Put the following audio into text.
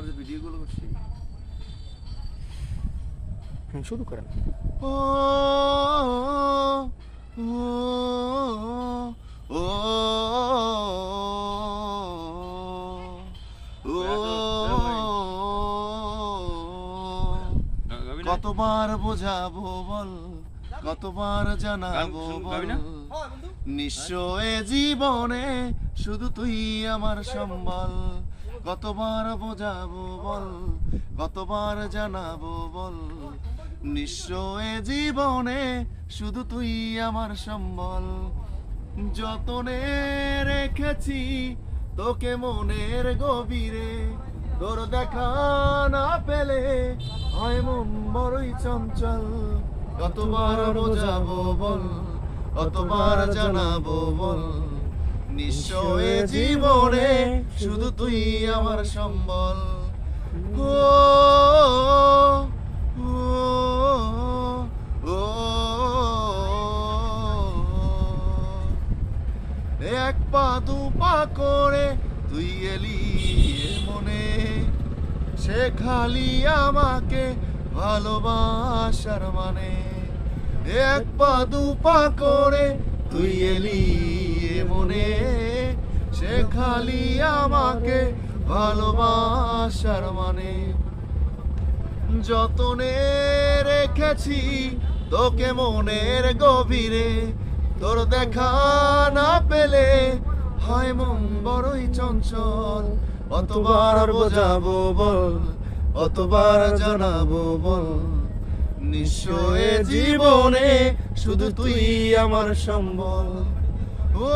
আমার যে ভিডিওগুলো করছি শুরু করেন। ও ও কতবার বোঝাবো বল, কতবার জানাবো বল, নিঃস্ব এ জীবনে শুধু তুই আমার সম্বল। কতবার বোঝাবো বল, কতবার জানাবো বল, নিঃস্ব এ জীবনে শুধু তুই আমার সম্বল। যতনে রেখেছি তোকে মনের গভীরে, তোর দেখা না পেলে হয় মন বড়ই চঞ্চল। কতবার বোঝাবো বল, কতবার জানাবো বল, নিঃস্ব এ জীবনে শুধু তুই আমার সম্বল। ও ও ও এক পা দু পা করে তুই এলি এ মনে, শেখালি আমাকে ভালোবাসার মানে। এক পা দু পা করে তুই এলি এ মনে, শেখালি আমাকে ভালোবাসার মানে। যতনে রেখেছি তোকে মনের গভীরে, তোর দেখা না পেলে হয় মন বড়ই চঞ্চল। কতবার বোঝাবো বল, কতবার জানাবো বল, নিঃস্ব এ জীবনে শুধু তুই আমার সম্বল। ও